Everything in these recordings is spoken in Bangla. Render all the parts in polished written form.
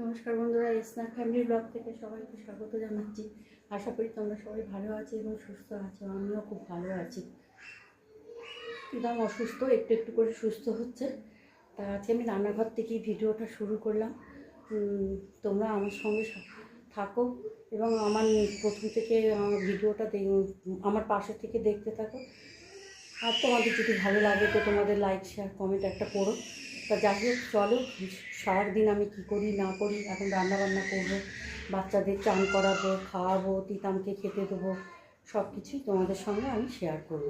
নমস্কার বন্ধুরা, স্ন্যাক ফ্যামিলি ব্লগ থেকে সবাইকে স্বাগত জানাচ্ছি। আশা করি তোমরা সবাই ভালো আছো এবং সুস্থ আছো। আমিও খুব ভালো আছি। একদম অসুস্থ, একটু একটু করে সুস্থ হচ্ছে। তা আজকে আমি রান্নাঘর থেকেই ভিডিওটা শুরু করলাম। তোমরা আমার সঙ্গে থাকো এবং আমার প্রথম থেকে ভিডিওটা আমার পাশে থেকে দেখতে থাকো। আর তোমাদের যদি ভালো লাগে তো তোমাদের লাইক শেয়ার কমেন্ট একটা করো। তা যাই হোক, চলো সারাদিন আমি কী করি না করি। এখন রান্নাবান্না করবো, বাচ্চাদের চান করাবো, খাওয়াবো, তিতামকে খেতে দেবো, সব কিছুই তোমাদের সঙ্গে আমি শেয়ার করব।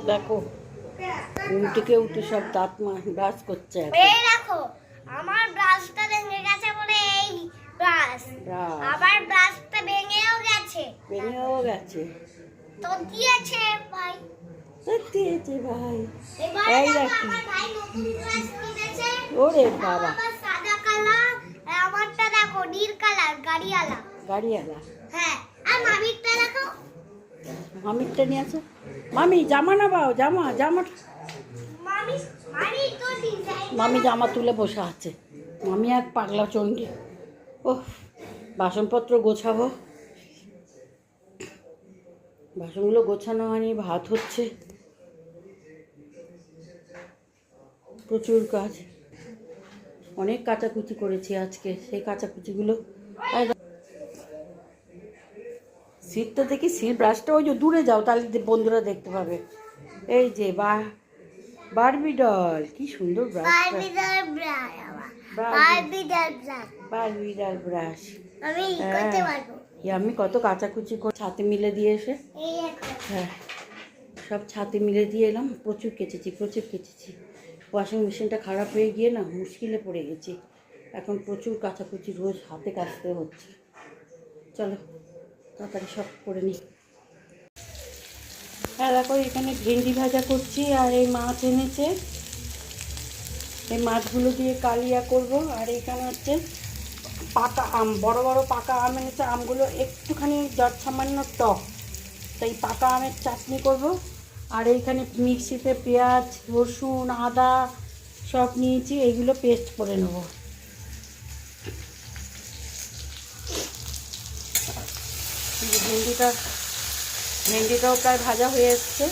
দেখো ঘুম থেকে উঠে সব দাঁত ব্রাশ করছে। দেখো আমার ব্রাশটা ভেঙে গেছে বলে এই ব্রাশ, আবার ব্রাশটা ভেঙেও গেছে। তো দিয়েছে ভাই, এই দেখি। ওরে বাবা, সাদা কালার, আমারটা দেখো নীল কালার, গাড়িওয়ালা। হ্যাঁ, আর মামিরটা দেখো। মামিরটা নিয়ে আসো। মামি জামা না পাও, জামা মামি জামা তুলে বসে আছে। মামি এক পাগলা চণ্ডী। ও বাসনপত্র গোছাবো, বাসনগুলো গোছানো হয়নি, ভাত হচ্ছে, প্রচুর কাজ। অনেক কাচাকুচি করেছি আজকে। সেই কাচাকুচিগুলো সিটটা দেখি, সিট ব্রাশটা ওই যে দূরে যাও, তাহলে বন্ধুরা দেখতে পাবে। এই যে বারবি ডল, কি সুন্দর ব্রাশ। Barbie doll brush. আমি কত কাচাকুচি করে ছাতে মিলে দিয়ে এসে, হ্যাঁ সব ছাতে মিলে দিয়ে এলাম। প্রচুর কেচেছি। ওয়াশিং মেশিনটা খারাপ হয়ে গিয়ে না মুশকিলে পড়ে গেছি। এখন প্রচুর কাচাকুচি রোজ হাতে কাচতে হচ্ছে। চলো তাড়াতাড়ি সব করে নিই। হ্যাঁ দেখো, এখানে ভেন্ডি ভাজা করছি আর এই মাছ এনেছে, এই মাছগুলো দিয়ে কালিয়া করব। আর এখানে হচ্ছে পাকা আম, বড় বড় পাকা আম এনেছে। আমগুলো একটুখানি সামান্য টক, তাই পাকা আমের চাটনি করব। আর এইখানে মিক্সিতে পেঁয়াজ, রসুন, আদা সব নিয়েছি, এইগুলো পেস্ট করে নেব। ভেন্ডিটাও প্রায় ভাজা হয়ে এসছে।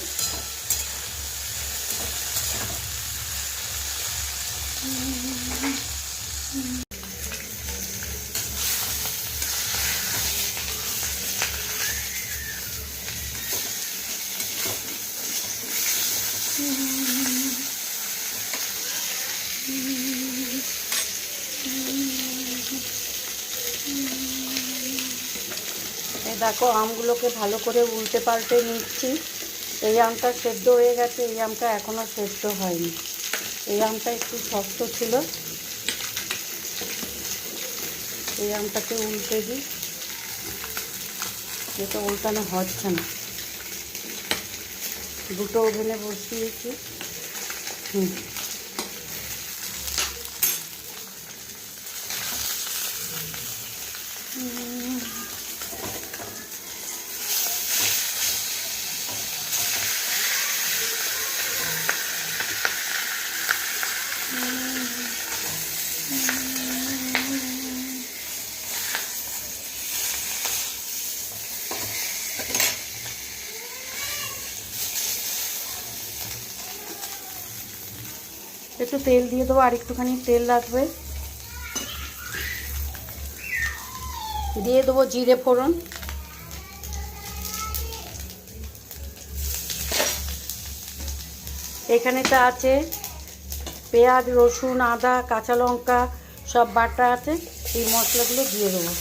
দেখো আমগুলোকে ভালো করে উল্টে পাল্টে নিচ্ছি। এই আমটা সেদ্ধ হয়ে গেছে, এই আমটা এখনও সেদ্ধ হয়নি। এই আমটা একটু শক্ত ছিল, এই আমটাকে উল্টে দিই। এটা উল্টানো হচ্ছে না। দুটো ওভেনে বসিয়েছি। একটু তেল দিয়ে দেবো, আর একটুখানি তেল লাগবে। দিয়ে দেবো জিরে ফোড়ন, এখানেতে আছে পেঁয়াজ, রসুন, আদা, কাঁচা লঙ্কা সব বাটা আছে। এই মশলাগুলো দিয়ে দেবো।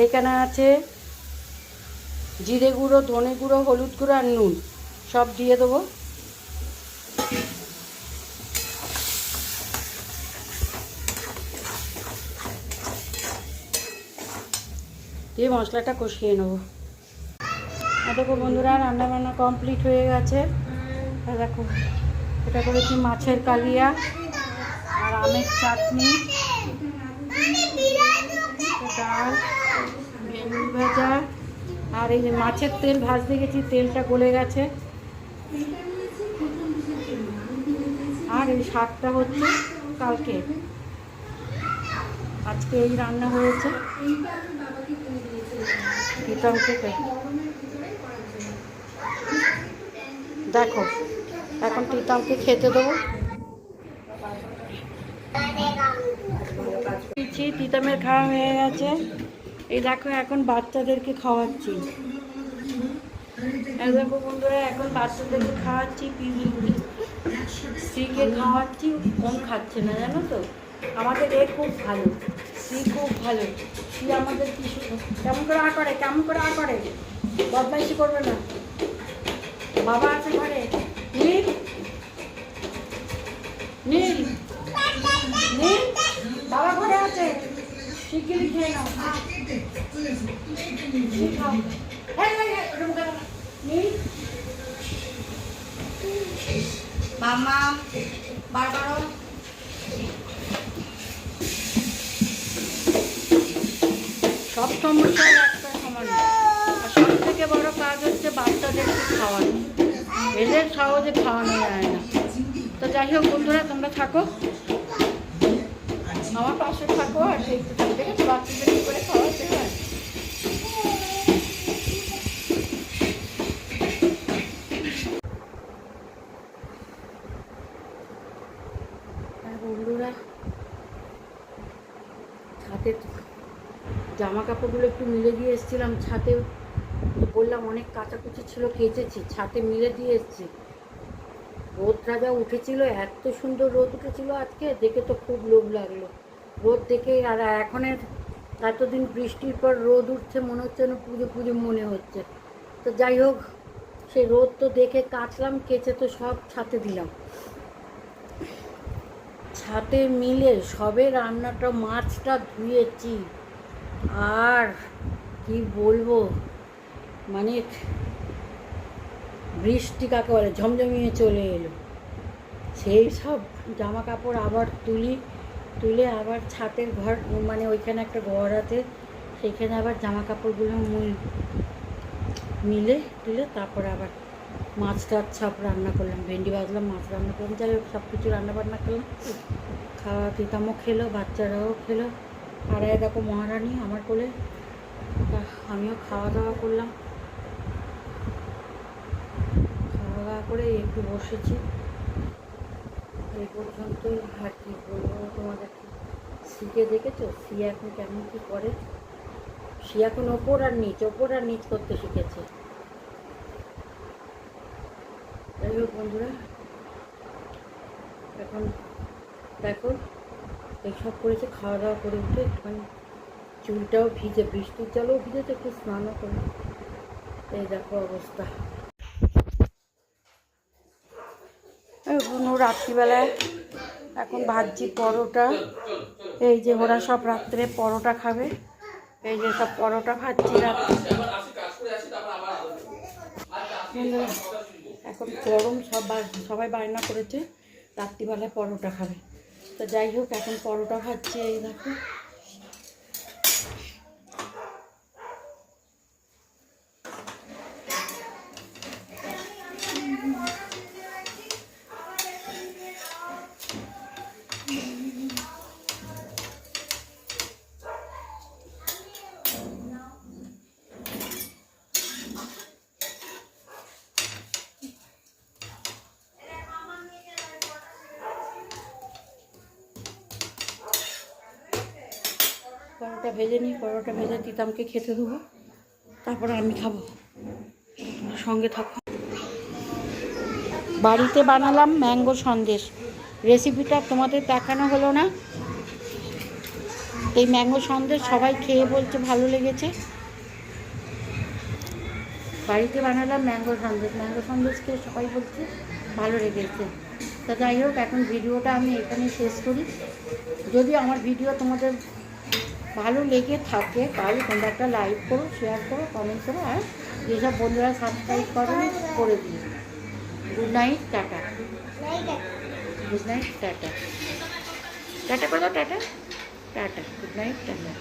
এখানে আছে জিরে গুঁড়ো, ধনে গুঁড়ো, হলুদ গুঁড়ো আর নুন, সব দিয়ে দেবো। দিয়ে মশলাটা কষিয়ে নেবো। দেখো বন্ধুরা, রান্না বান্না কমপ্লিট হয়ে গেছে। দেখো এটা করেছি মাছের কালিয়া আর আমের চাটনি, ডাল, ভেন্ডি ভাজা, আর এই যে মাছের তেল ভাজতে গেছি, তেলটা গলে গেছে। আর এই শাকটা হচ্ছে কালকে, আজকে এই রান্না হয়েছে। দেখো এখন তিতামকে খেতে দেবো। তিতামের খাওয়া হয়ে গেছে। এই দেখো এখন বাচ্চাদেরকে খাওয়াচ্ছি। দেখো বন্ধুরা, এখন বাচ্চাদেরকে খাওয়াচ্ছি, পিজুগুলি স্ত্রীকে খাওয়াচ্ছি। কম খাচ্ছে না জানো তো, আমাদের এ খুব ভালো, স্ত্রী খুব ভালো। স্ত্রী আমাদের কি কেমন করে আ করে, কেমন করে আ করে, বদমাইশি করবে না। বাবা আছে ঘরে, নীল নীল নীল, বাবা ঘরে আছে, শিগগিরই খেয়ে নাও। নীল মামা বার করো। সব সমস্যার একটা সমান, আর সব থেকে বড় কাজ হচ্ছে বাচ্চাদেরকে খাওয়ানো। এদের সহজে খাওয়ানো যায় না। তো যাই হোক বন্ধুরা, তোমরা থাকো, আমার পাশে থাকো, আর দেখতে থাকো। দেখেছো বাচ্চাদের কী করে খাওয়াতে হয়। বন্ধুরা, ছাদে জামা কাপড়গুলো একটু মিলে দিয়ে এসেছিলাম। ছাদে বললাম অনেক কাচাকুচি ছিল, কেচেছি, ছাদে মিলে দিয়ে এসেছি। রোদটা যা উঠেছিল, এত সুন্দর রোদ উঠেছিল আজকে, দেখে তো খুব লোভ লাগলো রোদ দেখে। আর এখনের এতদিন বৃষ্টির পর রোদ উঠছে, মনে হচ্ছে যেন পুজো পুজো মনে হচ্ছে। তো যাই হোক, সেই রোদ তো দেখে কাচলাম, কেচে তো সব ছাদে দিলাম। ছাদে মিলে সবে রান্নাটা, মাছটা ধুয়েছি। আর কি বলবো, মানে বৃষ্টি কাকে বলে, ঝমঝমিয়ে চলে এলো। সেই সব জামা কাপড় আবার তুলে আবার ছাদের ঘর, মানে ওইখানে একটা ঘর আছে, সেইখানে আবার জামা কাপড়গুলো মিলে তারপর আবার মাছ টাছ সব রান্না করলাম, ভেন্ডি ভাজলাম, মাছ রান্না করলাম। যাই হোক সব কিছু রান্নাবান্না করলাম, খাওয়া তিতামও খেলো, বাচ্চারাও খেলো। আর দেখো মহারানী আমার কোলে, আমিও খাওয়া দাওয়া করলাম। খাওয়া দাওয়া করে একটু বসেছি, এই পর্যন্তই। আর কি বলবো তোমাদেরকে, শিখে দেখেছো সি এখন কেমন কী করে। সে এখন ওপর আর নিচ করতে শিখেছে। যাই হোক বন্ধুরা, এখন দেখো এইসব করেছে, খাওয়া দাওয়া করে উঠে একটুখানি চুলটাও ভিজে, বৃষ্টির জলেও ভিজেছে, একটু স্নানও করে। এই দেখো অবস্থা। রাত্রিবেলায় এখন ভাজছি পরোটা। এই যে ওরা সব রাত্রে পরোটা খাবে, এই যে সব পরোটা ভাজছি রাত্রে। এখন গরম, সবাই বায়না করেছে রাত্রিবেলায় পরোটা খাবে। তো যাই হোক, এখন পরোটা ভাজছি। এই দেখো পরোটা ভেজে নিই, পরোটা ভেজে তিতামকে খেতে দেবো, তারপরে আমি খাবো। সঙ্গে থাকো। বাড়িতে বানালাম ম্যাঙ্গো সন্দেশ, রেসিপিটা তোমাদের দেখানো হলো না। এই ম্যাঙ্গো সন্দেশ সবাই খেয়ে বলছে ভালো লেগেছে। বাড়িতে বানালাম ম্যাঙ্গো সন্দেশ খেয়ে সবাই বলছে ভালো লেগেছে। তা যাই হোক, এখন ভিডিওটা আমি এখানে শেষ করি। যদি আমার ভিডিও তোমাদের ভালো লেগে থাকে তাহলে তোমরা একটা লাইক করো, শেয়ার করো, কমেন্ট করো, আর যেসব বন্ধুরা সাবস্ক্রাইব করো করে দিও। Good night, tata. Good night, tata. Tata করে দাও, tata tata, good night, tata.